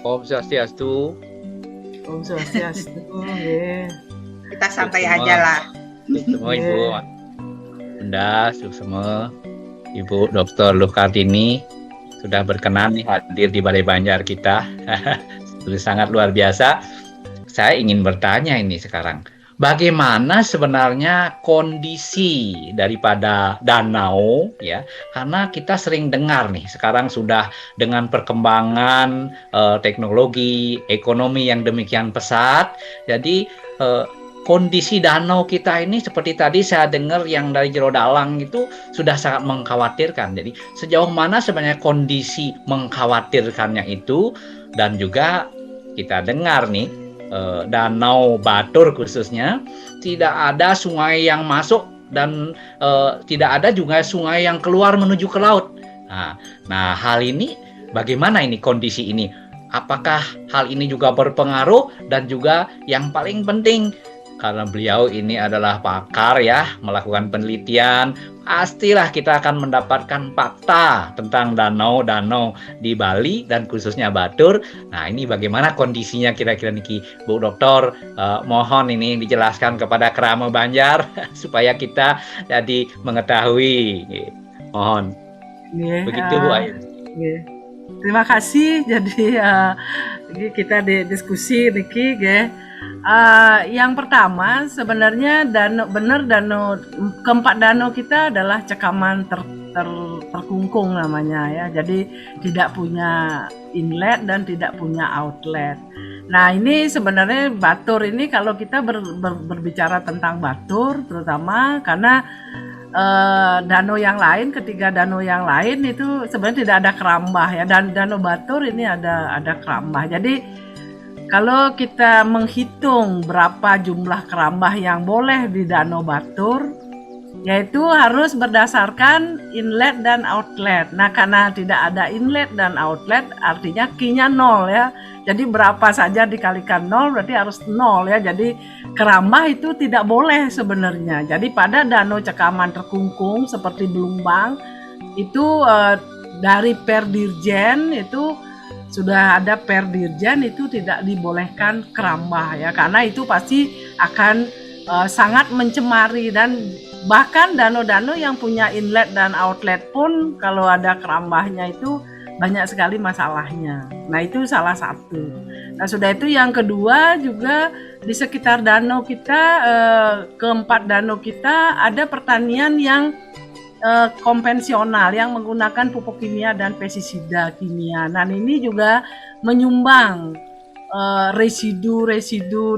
Om Swastiastu. Om Swastiastu, nggih. Kita santai aja lah. Semua Ibu Bunda, semua Ibu Dr. Lukartini sudah berkenan hadir di Balai Banjar kita. Sangat luar biasa. Saya ingin bertanya ini sekarang. Bagaimana sebenarnya kondisi daripada danau ya? Karena kita sering dengar nih sekarang sudah dengan perkembangan teknologi, ekonomi yang demikian pesat. Jadi kondisi danau kita ini seperti tadi saya dengar yang dari Jero Dalang itu sudah sangat mengkhawatirkan. Jadi sejauh mana sebenarnya kondisi mengkhawatirkannya itu, dan juga kita dengar nih Danau Batur khususnya tidak ada sungai yang masuk dan tidak ada juga sungai yang keluar menuju ke laut. Nah, hal ini bagaimana ini kondisi ini? Apakah hal ini juga berpengaruh? Dan juga yang paling penting, karena beliau ini adalah pakar ya, melakukan penelitian, pastilah kita akan mendapatkan fakta tentang danau-danau di Bali dan khususnya Batur. Nah, ini bagaimana kondisinya kira-kira niki, Bu Dokter? Mohon ini dijelaskan kepada Kerama Banjar supaya kita jadi mengetahui. Mohon. Begitu Bu Ayu. Terima kasih. Jadi kita diskusi niki, nggih. Yang pertama sebenarnya keempat danau kita adalah cekaman terkungkung namanya ya. Jadi tidak punya inlet dan tidak punya outlet. Nah, ini sebenarnya Batur ini kalau kita berbicara tentang Batur terutama karena danau yang lain, ketiga danau yang lain itu sebenarnya tidak ada kerambah ya, dan danau Batur ini ada kerambah. Jadi kalau kita menghitung berapa jumlah kerambah yang boleh di Danau Batur, yaitu harus berdasarkan inlet dan outlet. Nah, karena tidak ada inlet dan outlet, artinya Q-nya 0 ya. Jadi berapa saja dikalikan 0 berarti harus 0 ya. Jadi kerambah itu tidak boleh sebenarnya. Jadi pada danau cekaman terkungkung seperti Belumbang, itu dari Perdirjen itu sudah ada Perdirjen itu tidak dibolehkan kerambah ya, karena itu pasti akan sangat mencemari, dan bahkan danau-danau yang punya inlet dan outlet pun kalau ada kerambahnya itu banyak sekali masalahnya. Nah, itu salah satu. Nah, sudah itu yang kedua juga di sekitar danau kita, keempat danau kita ada pertanian yang konvensional yang menggunakan pupuk kimia dan pestisida kimia. Nah, ini juga menyumbang residu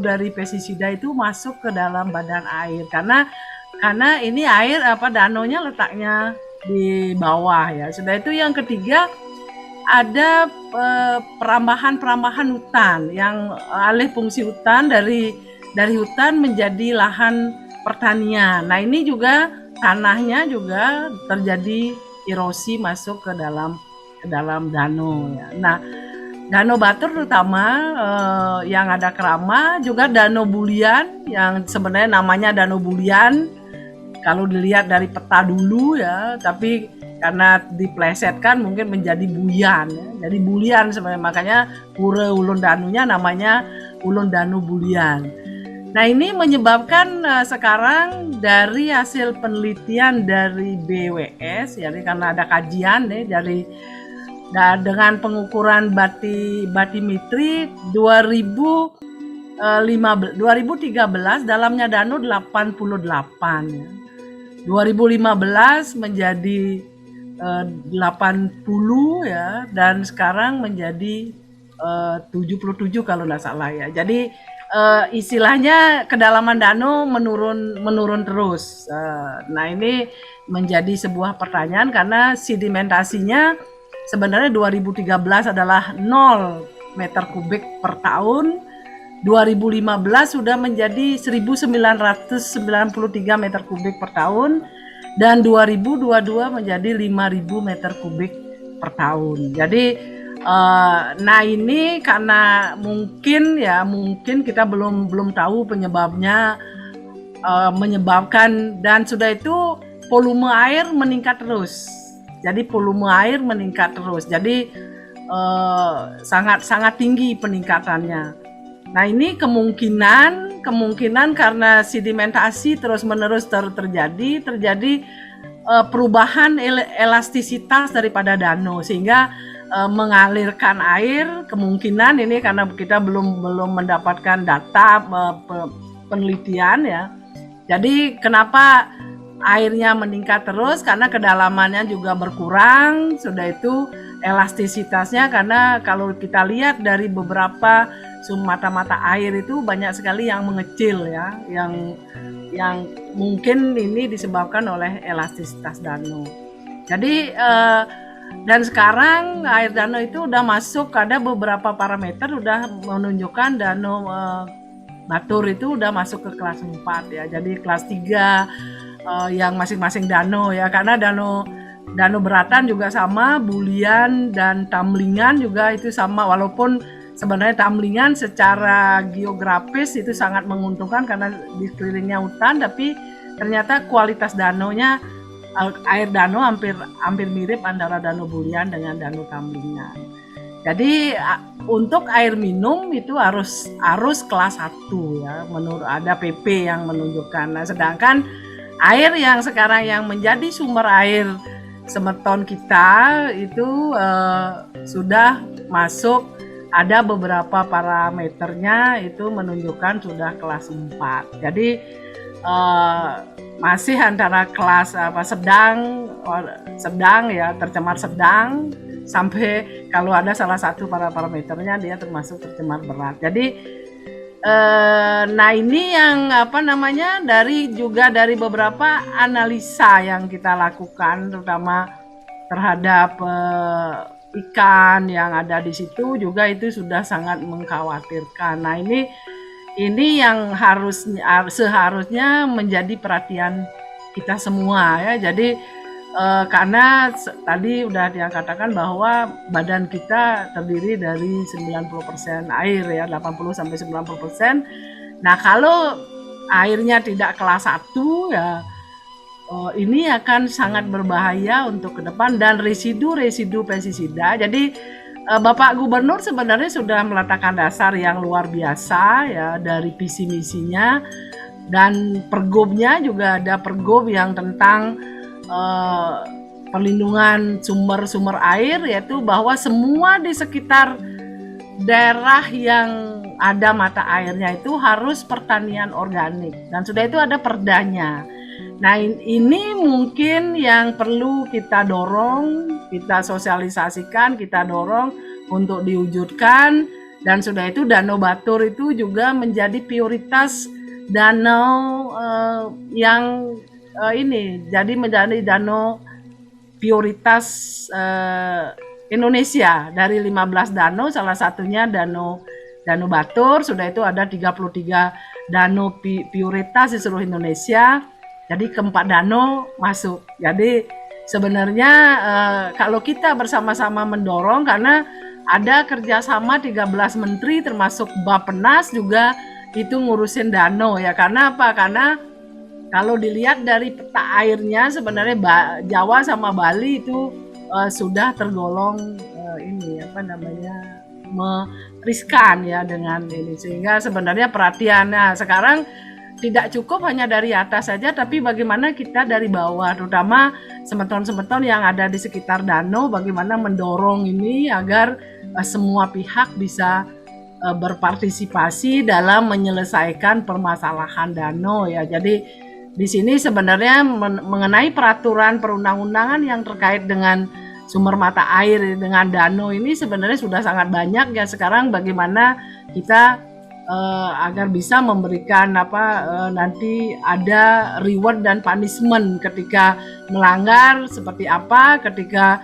dari pestisida itu masuk ke dalam badan air, karena ini air danaunya letaknya di bawah ya. Sudah itu yang ketiga ada perambahan hutan yang alih fungsi hutan dari hutan menjadi lahan pertanian. Nah, ini juga tanahnya juga terjadi erosi masuk ke dalam danau ya. Nah, Danau Batur terutama yang ada kerama, juga Danau Bulian yang sebenarnya namanya Danau Bulian kalau dilihat dari peta dulu ya, tapi karena diplesetkan mungkin menjadi Buyan ya. Jadi Bulian sebenarnya, makanya pura Ulun Danunya namanya Ulun Danu Bulian. Nah, ini menyebabkan sekarang dari hasil penelitian dari BWS, ya, karena ada kajian dengan pengukuran batimetri 2013 dalamnya danau 88 ya. 2015 menjadi 80 ya, dan sekarang menjadi 77 kalau nggak salah ya. Jadi istilahnya kedalaman danau menurun terus. Nah, ini menjadi sebuah pertanyaan karena sedimentasinya sebenarnya 2013 adalah 0 meter kubik per tahun, 2015 sudah menjadi 1993 meter kubik per tahun, dan 2022 menjadi 5.000 meter kubik per tahun. Jadi nah, ini karena mungkin kita belum tahu penyebabnya, menyebabkan, dan sudah itu volume air meningkat terus. Jadi sangat tinggi peningkatannya. Nah ini kemungkinan karena sedimentasi terus-menerus terjadi perubahan elastisitas daripada danau sehingga mengalirkan air. Kemungkinan ini karena kita belum mendapatkan data penelitian ya. Jadi kenapa airnya meningkat terus? Karena kedalamannya juga berkurang. Sudah itu elastisitasnya, karena kalau kita lihat dari beberapa mata-mata air itu banyak sekali yang mengecil ya, yang mungkin ini disebabkan oleh elastisitas danau. Jadi dan sekarang air danau itu udah masuk, ada beberapa parameter udah menunjukkan danau Batur itu udah masuk ke kelas 4 ya. Jadi kelas 3 yang masing-masing danau ya, karena danau Beratan juga sama, Bulian dan Tamlingan juga itu sama, walaupun sebenarnya Tamlingan secara geografis itu sangat menguntungkan karena di sekelilingnya hutan, tapi ternyata kualitas danaunya, air danau hampir mirip antara danau Bulian dengan danau Tamlingan. Jadi untuk air minum itu harus kelas 1 ya, menurut ada PP yang menunjukkan. Nah, sedangkan air yang sekarang yang menjadi sumber air semeton kita itu sudah masuk, ada beberapa parameternya itu menunjukkan sudah kelas 4. Jadi masih antara kelas sedang ya, tercemar sedang, sampai kalau ada salah satu parameternya dia termasuk tercemar berat. Jadi nah ini yang dari beberapa analisa yang kita lakukan, terutama terhadap ikan yang ada di situ juga itu sudah sangat mengkhawatirkan. Nah ini yang seharusnya menjadi perhatian kita semua ya. Jadi karena tadi udah dikatakan bahwa badan kita terdiri dari 90% air ya, 80-90%. Nah kalau airnya tidak kelas 1 ya, ini akan sangat berbahaya untuk ke depan, dan residu pestisida. Jadi Bapak Gubernur sebenarnya sudah meletakkan dasar yang luar biasa ya dari visi misinya, dan pergubnya juga ada pergub yang tentang perlindungan sumber-sumber air, yaitu bahwa semua di sekitar daerah yang ada mata airnya itu harus pertanian organik, dan sudah itu ada perdanya. Nah ini mungkin yang perlu kita dorong, kita sosialisasikan, kita dorong untuk diwujudkan, dan sudah itu Danau Batur itu juga menjadi prioritas danau yang ini jadi menjadi danau prioritas Indonesia. Dari 15 danau, salah satunya danau Batur, sudah itu ada 33 danau prioritas di seluruh Indonesia. Jadi keempat danau masuk. Jadi sebenarnya kalau kita bersama-sama mendorong, karena ada kerjasama 13 menteri termasuk Bappenas juga itu ngurusin danau ya. Karena apa? Karena kalau dilihat dari peta airnya sebenarnya Jawa sama Bali itu sudah tergolong riskan ya dengan ini, sehingga sebenarnya perhatiannya sekarang tidak cukup hanya dari atas saja, tapi bagaimana kita dari bawah, terutama semeton-semeton yang ada di sekitar danau, bagaimana mendorong ini agar semua pihak bisa berpartisipasi dalam menyelesaikan permasalahan danau ya. Jadi di sini sebenarnya mengenai peraturan perundang-undangan yang terkait dengan sumber mata air dengan danau ini sebenarnya sudah sangat banyak ya. Sekarang bagaimana kita agar bisa memberikan nanti ada reward dan punishment ketika melanggar seperti apa, ketika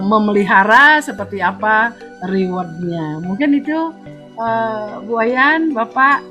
memelihara seperti apa rewardnya. Mungkin itu Bu Ayan, Bapak.